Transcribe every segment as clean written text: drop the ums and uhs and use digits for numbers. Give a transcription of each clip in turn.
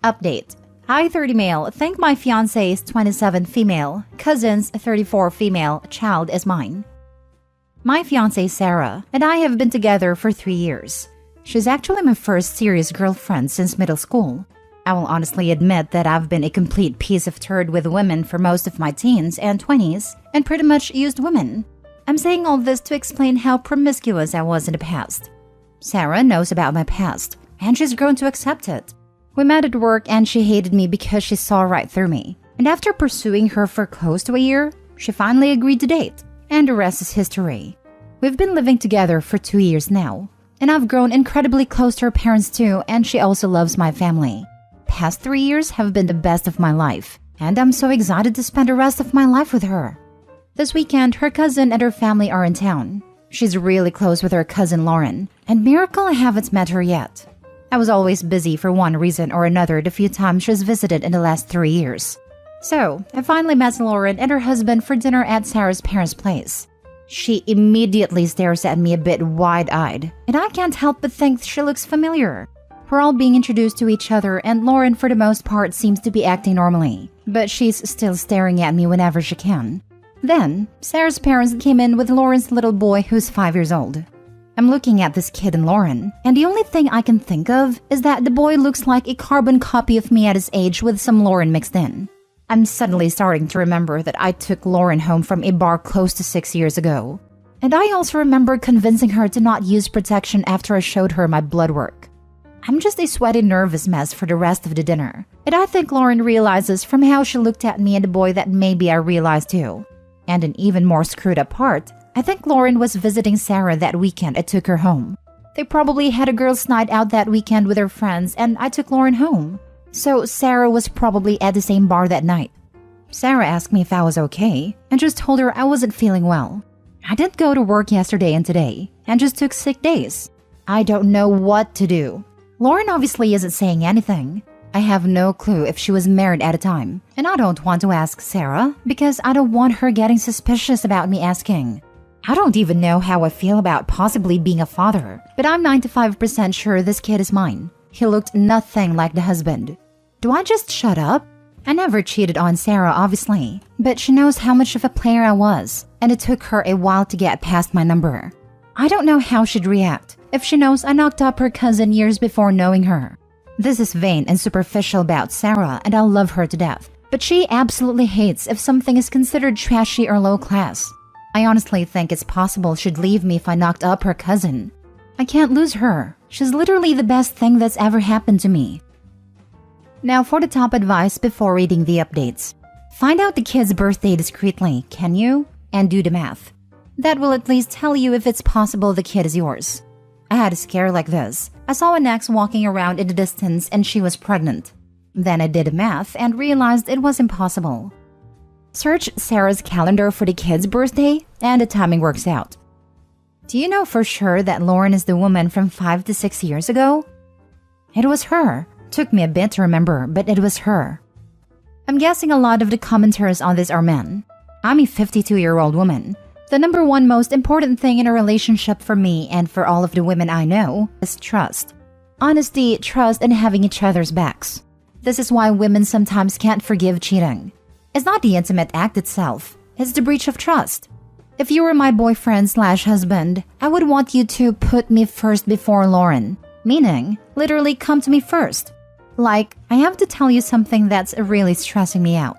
Update. I, 30 male, think my fiancé is 27 female, cousins 34 female, child is mine. My fiancé Sarah and I have been together for 3 years. She's actually my first serious girlfriend since middle school. I will honestly admit that I've been a complete piece of turd with women for most of my teens and 20s and pretty much used women. I'm saying all this to explain how promiscuous I was in the past. Sarah knows about my past, and she's grown to accept it. We met at work and she hated me because she saw right through me. And after pursuing her for close to a year, she finally agreed to date, and the rest is history. We've been living together for 2 years now, and I've grown incredibly close to her parents too, and she also loves my family. Past 3 years have been the best of my life, and I'm so excited to spend the rest of my life with her. This weekend, her cousin and her family are in town. She's really close with her cousin Lauren, and miracle I haven't met her yet. I was always busy for one reason or another the few times she's visited in the last 3 years. So, I finally met Lauren and her husband for dinner at Sarah's parents' place. She immediately stares at me a bit wide-eyed, and I can't help but think she looks familiar. We're all being introduced to each other, and Lauren for the most part seems to be acting normally, but she's still staring at me whenever she can. Then, Sarah's parents came in with Lauren's little boy who's 5 years old. I'm looking at this kid and Lauren, and the only thing I can think of is that the boy looks like a carbon copy of me at his age with some Lauren mixed in. I'm suddenly starting to remember that I took Lauren home from a bar close to 6 years ago. And I also remember convincing her to not use protection after I showed her my blood work. I'm just a sweaty, nervous mess for the rest of the dinner, and I think Lauren realizes from how she looked at me and the boy that maybe I realized too. And an even more screwed up part, I think Lauren was visiting Sarah that weekend I took her home. They probably had a girls' night out that weekend with her friends, and I took Lauren home. So Sarah was probably at the same bar that night. Sarah asked me if I was okay, and just told her I wasn't feeling well. I didn't go to work yesterday and today, and just took sick days. I don't know what to do. Lauren obviously isn't saying anything. I have no clue if she was married at the time, and I don't want to ask Sarah because I don't want her getting suspicious about me asking. I don't even know how I feel about possibly being a father, but I'm 95% sure this kid is mine. He looked nothing like the husband. Do I just shut up? I never cheated on Sarah, obviously, but she knows how much of a player I was, and it took her a while to get past my number. I don't know how she'd react if she knows I knocked up her cousin years before knowing her. This is vain and superficial about Sarah, and I love her to death, but she absolutely hates if something is considered trashy or low class. I honestly think it's possible she'd leave me if I knocked up her cousin. I can't lose her. She's literally the best thing that's ever happened to me. Now for the top advice before reading the updates. Find out the kid's birthday discreetly, can you? And do the math. That will at least tell you if it's possible the kid is yours. I had a scare like this. I saw an ex walking around in the distance and she was pregnant. Then I did the math and realized it was impossible. Search Sarah's calendar for the kid's birthday and the timing works out. Do you know for sure that Lauren is the woman from 5 to 6 years ago? It was her. Took me a bit to remember, but it was her. I'm guessing a lot of the commenters on this are men. I'm a 52-year-old woman. The number one most important thing in a relationship for me and for all of the women I know is trust. Honesty, trust, and having each other's backs. This is why women sometimes can't forgive cheating. It's not the intimate act itself, it's the breach of trust. If you were my boyfriend/husband, I would want you to put me first before Lauren. Meaning, literally come to me first. Like, I have to tell you something that's really stressing me out.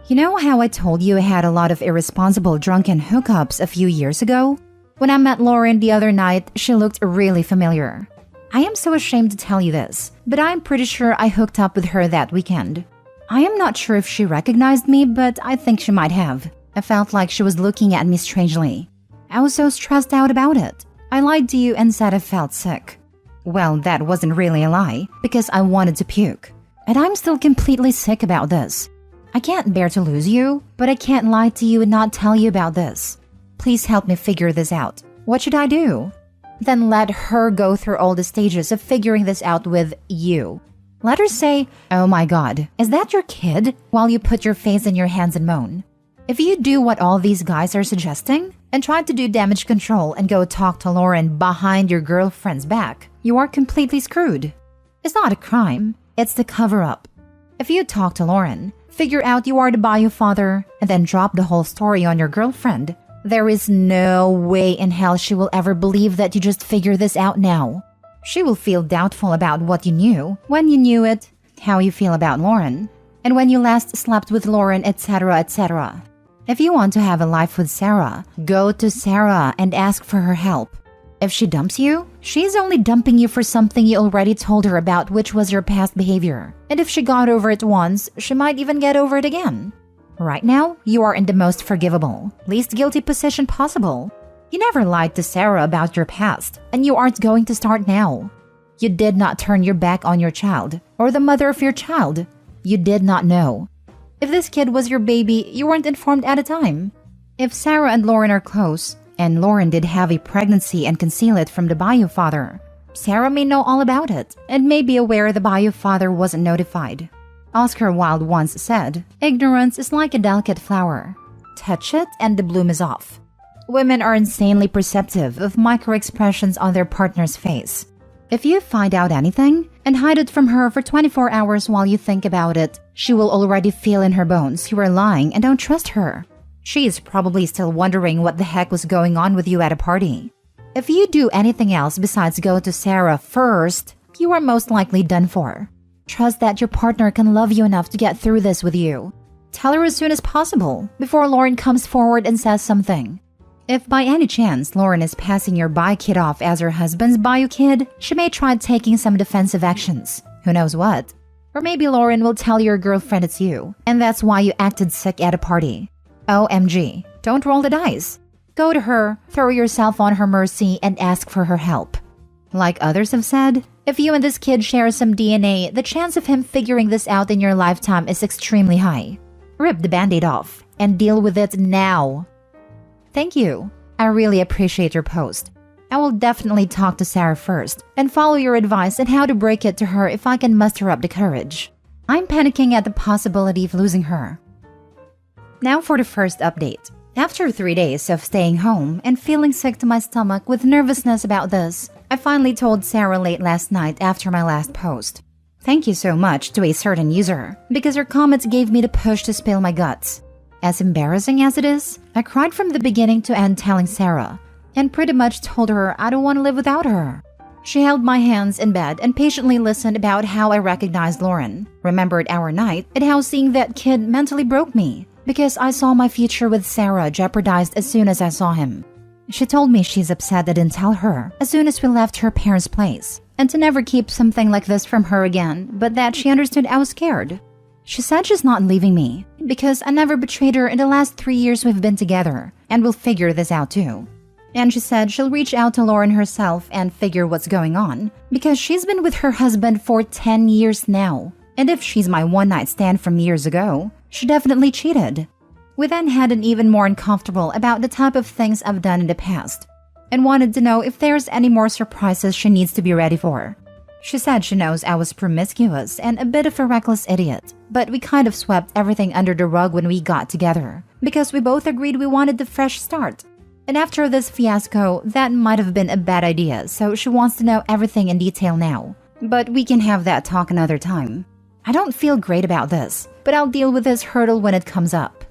You know how I told you I had a lot of irresponsible drunken hookups a few years ago? When I met Lauren the other night, she looked really familiar. I am so ashamed to tell you this, but I'm pretty sure I hooked up with her that weekend. I am not sure if she recognized me, but I think she might have. I felt like she was looking at me strangely. I was so stressed out about it. I lied to you and said I felt sick. Well, that wasn't really a lie, because I wanted to puke. And I'm still completely sick about this. I can't bear to lose you, but I can't lie to you and not tell you about this. Please help me figure this out. What should I do? Then let her go through all the stages of figuring this out with you. Let her say, "Oh my God, is that your kid?" while you put your face in your hands and moan. If you do what all these guys are suggesting and try to do damage control and go talk to Lauren behind your girlfriend's back, you are completely screwed. It's not a crime. It's the cover-up. If you talk to Lauren, figure out you are the bio father, and then drop the whole story on your girlfriend, there is no way in hell she will ever believe that you just figured this out now. She will feel doubtful about what you knew, when you knew it, how you feel about Lauren, and when you last slept with Lauren, etc., etc. If you want to have a life with Sarah, go to Sarah and ask for her help. If she dumps you, she's only dumping you for something you already told her about, which was your past behavior. And if she got over it once, she might even get over it again. Right now, you are in the most forgivable, least guilty position possible. You never lied to Sarah about your past, and you aren't going to start now. You did not turn your back on your child, or the mother of your child. You did not know. If this kid was your baby, you weren't informed at a time. If Sarah and Lauren are close, and Lauren did have a pregnancy and conceal it from the bio father, Sarah may know all about it, and may be aware the bio father wasn't notified. Oscar Wilde once said, "Ignorance is like a delicate flower. Touch it and the bloom is off." Women are insanely perceptive of micro-expressions on their partner's face. If you find out anything and hide it from her for 24 hours while you think about it, she will already feel in her bones you are lying and don't trust her. She is probably still wondering what the heck was going on with you at a party. If you do anything else besides go to Sarah first, you are most likely done for. Trust that your partner can love you enough to get through this with you. Tell her as soon as possible, before Lauren comes forward and says something. If by any chance Lauren is passing your bio kid off as her husband's bio kid, she may try taking some defensive actions. Who knows what? Or maybe Lauren will tell your girlfriend it's you, and that's why you acted sick at a party. OMG, don't roll the dice. Go to her, throw yourself on her mercy, and ask for her help. Like others have said, if you and this kid share some DNA, the chance of him figuring this out in your lifetime is extremely high. Rip the band-aid off and deal with it now. Thank you. I really appreciate your post. I will definitely talk to Sarah first and follow your advice on how to break it to her if I can muster up the courage. I'm panicking at the possibility of losing her. Now for the first update. After 3 days of staying home and feeling sick to my stomach with nervousness about this, I finally told Sarah late last night after my last post. Thank you so much to a certain user, because her comments gave me the push to spill my guts. As embarrassing as it is, I cried from the beginning to end telling Sarah, and pretty much told her I don't want to live without her. She held my hands in bed and patiently listened about how I recognized Lauren, remembered our night, and how seeing that kid mentally broke me, because I saw my future with Sarah jeopardized as soon as I saw him. She told me she's upset I didn't tell her as soon as we left her parents' place, and to never keep something like this from her again, but that she understood I was scared. She said she's not leaving me, because I never betrayed her in the last 3 years we've been together, and we'll figure this out too. And she said she'll reach out to Lauren herself and figure what's going on, because she's been with her husband for 10 years now, and if she's my one-night stand from years ago, she definitely cheated. We then had an even more uncomfortable about the type of things I've done in the past, and wanted to know if there's any more surprises she needs to be ready for. She said she knows I was promiscuous and a bit of a reckless idiot, but we kind of swept everything under the rug when we got together, because we both agreed we wanted a fresh start. And after this fiasco, that might have been a bad idea, so she wants to know everything in detail now. But we can have that talk another time. I don't feel great about this, but I'll deal with this hurdle when it comes up.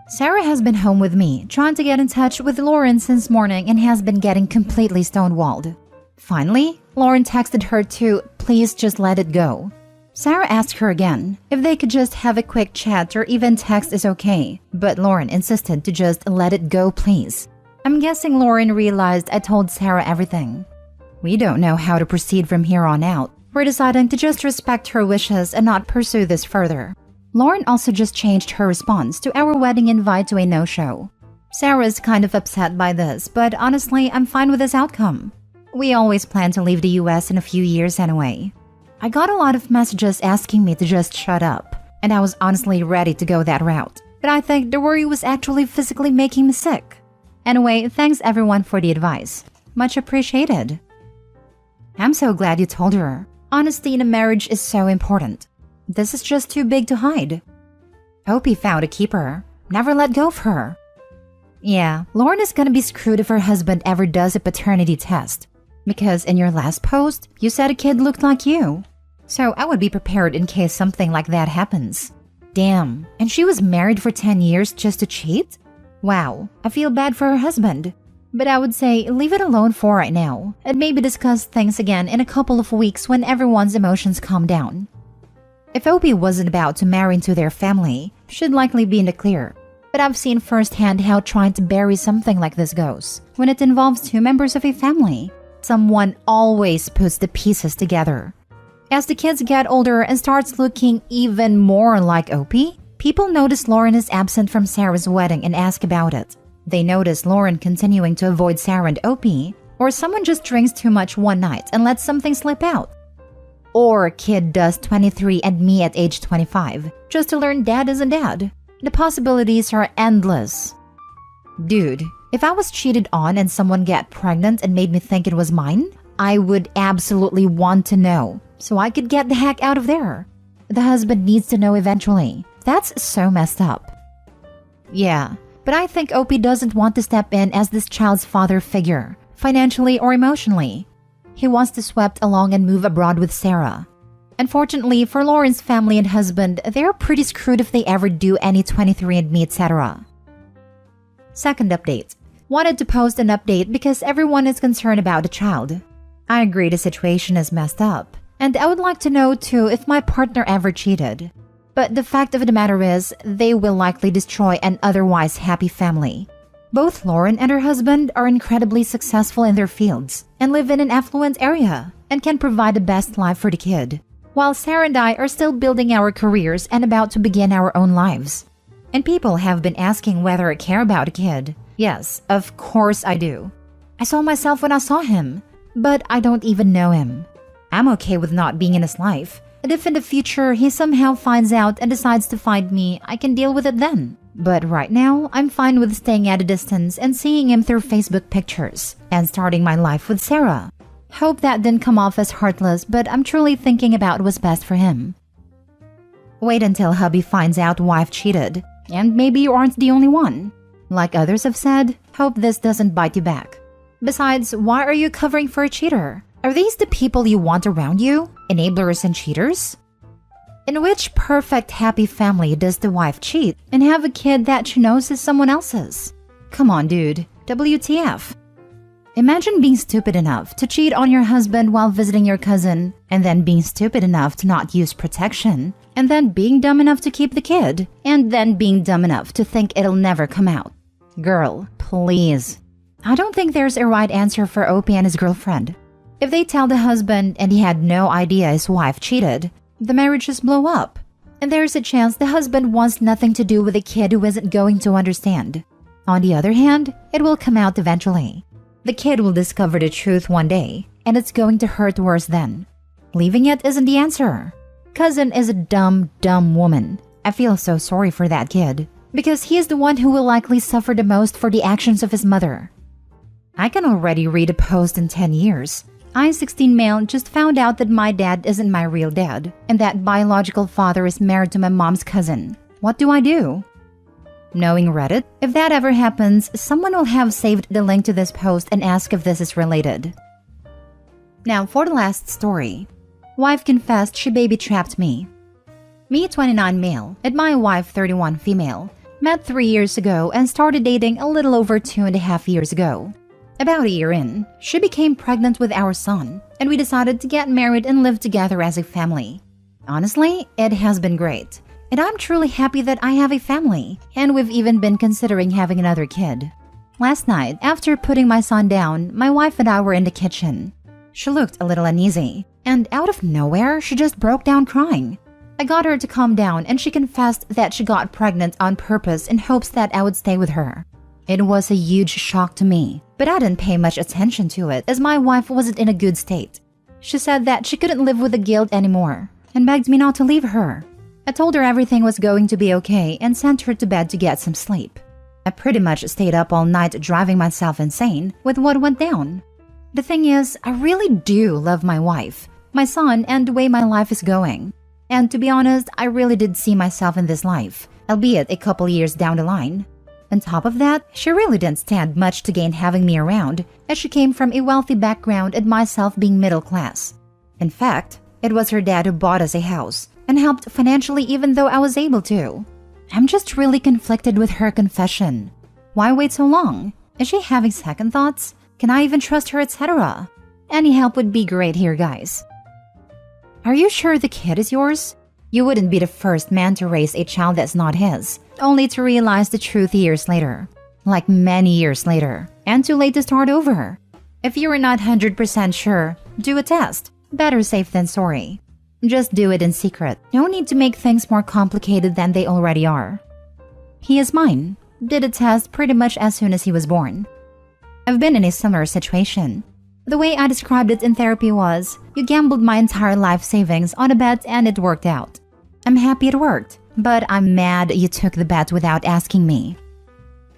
Sarah has been home with me, trying to get in touch with Lauren since morning and has been getting completely stonewalled. Finally, Lauren texted her to please just let it go. Sarah asked her again if they could just have a quick chat or even text is okay, but Lauren insisted to just let it go please. I'm guessing Lauren realized I told Sarah everything. We don't know how to proceed from here on out. We're deciding to just respect her wishes and not pursue this further. Lauren also just changed her response to our wedding invite to a no-show. Sarah is kind of upset by this, but honestly, I'm fine with this outcome. We always plan to leave the US in a few years anyway. I got a lot of messages asking me to just shut up, and I was honestly ready to go that route. But I think the worry was actually physically making me sick. Anyway, thanks everyone for the advice. Much appreciated. I'm so glad you told her. Honesty in a marriage is so important. This is just too big to hide. Hope he found a keeper. Never let go of her. Yeah, Lauren is gonna be screwed if her husband ever does a paternity test. Because in your last post, you said a kid looked like you. So I would be prepared in case something like that happens. Damn, and she was married for 10 years just to cheat? Wow, I feel bad for her husband. But I would say leave it alone for right now, and maybe discuss things again in a couple of weeks when everyone's emotions calm down. If Opie wasn't about to marry into their family, she'd likely be in the clear. But I've seen firsthand how trying to bury something like this goes. When it involves two members of a family, someone always puts the pieces together. As the kids get older and starts looking even more like Opie, people notice Lauren is absent from Sarah's wedding and ask about it. They notice Lauren continuing to avoid Sarah and Opie, or someone just drinks too much one night and lets something slip out. Or kid does 23andMe at age 25, just to learn dad isn't dad. The possibilities are endless. Dude, if I was cheated on and someone got pregnant and made me think it was mine, I would absolutely want to know, so I could get the heck out of there. The husband needs to know eventually. That's so messed up. Yeah, but I think Opie doesn't want to step in as this child's father figure, financially or emotionally. He wants to swept along and move abroad with Sarah. Unfortunately for Lauren's family and husband, they're pretty screwed if they ever do any 23andMe, etc. Second update. Wanted to post an update because everyone is concerned about the child. I agree the situation is messed up, and I would like to know too if my partner ever cheated. But the fact of the matter is, they will likely destroy an otherwise happy family. Both Lauren and her husband are incredibly successful in their fields and live in an affluent area and can provide the best life for the kid, while Sarah and I are still building our careers and about to begin our own lives. And people have been asking whether I care about a kid. Yes, of course I do. I saw myself when I saw him, but I don't even know him. I'm okay with not being in his life, and if in the future he somehow finds out and decides to find me, I can deal with it then. But right now, I'm fine with staying at a distance and seeing him through Facebook pictures and starting my life with Sarah. Hope that didn't come off as heartless, but I'm truly thinking about what's best for him. Wait until hubby finds out wife cheated, and maybe you aren't the only one. Like others have said, hope this doesn't bite you back. Besides, why are you covering for a cheater? Are these the people you want around you? Enablers and cheaters? In which perfect happy family does the wife cheat and have a kid that she knows is someone else's? Come on, dude. WTF? Imagine being stupid enough to cheat on your husband while visiting your cousin, and then being stupid enough to not use protection, and then being dumb enough to keep the kid, and then being dumb enough to think it'll never come out. Girl, please. I don't think there's a right answer for Opie and his girlfriend. If they tell the husband and he had no idea his wife cheated, the marriage just blow up. And there's a chance the husband wants nothing to do with a kid who isn't going to understand. On the other hand, it will come out eventually. The kid will discover the truth one day, and it's going to hurt worse then. Leaving it isn't the answer. Cousin is a dumb woman. I feel so sorry for that kid, because he is the one who will likely suffer the most for the actions of his mother. I can already read a post in 10 years. I, 16 male, just found out that my dad isn't my real dad, and that biological father is married to my mom's cousin. What do I do? Knowing Reddit, if that ever happens, someone will have saved the link to this post and ask if this is related. Now for the last story. Wife confessed she baby-trapped me. Me, 29 male, and my wife, 31 female, met 3 years ago and started dating a little over 2.5 years ago. About a year in, she became pregnant with our son, and we decided to get married and live together as a family. Honestly, it has been great, and I'm truly happy that I have a family, and we've even been considering having another kid. Last night, after putting my son down, my wife and I were in the kitchen. She looked a little uneasy, and out of nowhere, she just broke down crying. I got her to calm down, and she confessed that she got pregnant on purpose in hopes that I would stay with her. It was a huge shock to me, but I didn't pay much attention to it as my wife wasn't in a good state. She said that she couldn't live with the guilt anymore and begged me not to leave her. I told her everything was going to be okay and sent her to bed to get some sleep. I pretty much stayed up all night driving myself insane with what went down. The thing is, I really do love my wife, my son, and the way my life is going. And to be honest, I really did see myself in this life, albeit a couple years down the line. On top of that, she really didn't stand much to gain having me around, as she came from a wealthy background and myself being middle class. In fact, It was her dad who bought us a house and helped financially even though I was able to. I'm just really conflicted with her confession. Why wait so long? Is she having second thoughts? Can I even trust her, etc.? Any help would be great here, guys. Are you sure the kid is yours? You wouldn't be the first man to raise a child that's not his, only to realize the truth years later. Like many years later, and too late to start over. If you are not 100% sure, do a test. Better safe than sorry. Just do it in secret. No need to make things more complicated than they already are. He is mine. Did a test pretty much as soon as he was born. I've been in a similar situation. The way I described it in therapy was, you gambled my entire life savings on a bet and it worked out. I'm happy it worked, but I'm mad you took the bet without asking me.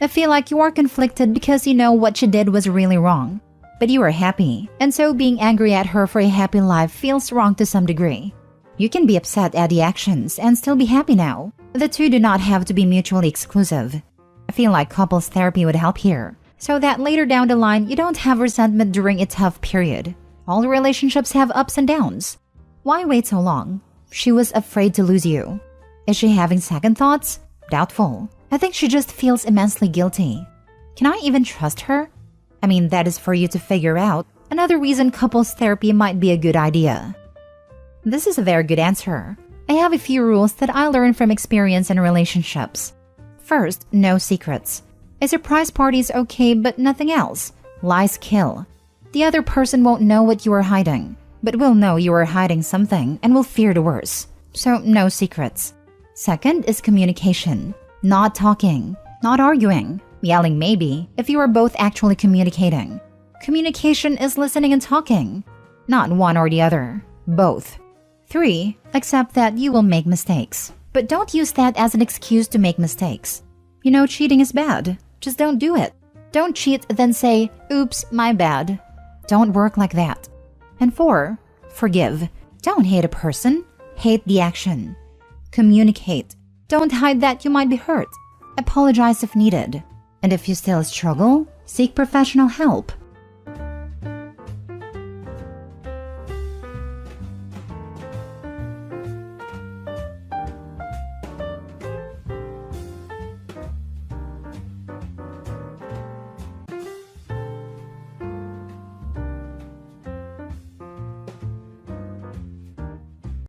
I feel like you are conflicted because you know what she did was really wrong. But you are happy, and so being angry at her for a happy life feels wrong to some degree. You can be upset at the actions and still be happy now. The two do not have to be mutually exclusive. I feel like couples therapy would help here, so that later down the line you don't have resentment during a tough period. All relationships have ups and downs. Why wait so long? She was afraid to lose you. Is she having second thoughts? Doubtful. I think she just feels immensely guilty. Can I even trust her? I mean, that is for you to figure out. Another reason couples therapy might be a good idea. This is a very good answer. I have a few rules that I learned from experience in relationships. First, no secrets. A surprise party is okay, but nothing else. Lies kill. The other person won't know what you are hiding, but will know you are hiding something and will fear the worst. So, no secrets. Second is communication. Not talking, not arguing. Yelling maybe, if you are both actually communicating. Communication is listening and talking. Not one or the other. Both. 3. Accept that you will make mistakes. But don't use that as an excuse to make mistakes. You know cheating is bad. Just don't do it. Don't cheat then say, oops, my bad. Don't work like that. And 4. Forgive. Don't hate a person. Hate the action. Communicate. Don't hide that you might be hurt. Apologize if needed. And if you still struggle, seek professional help.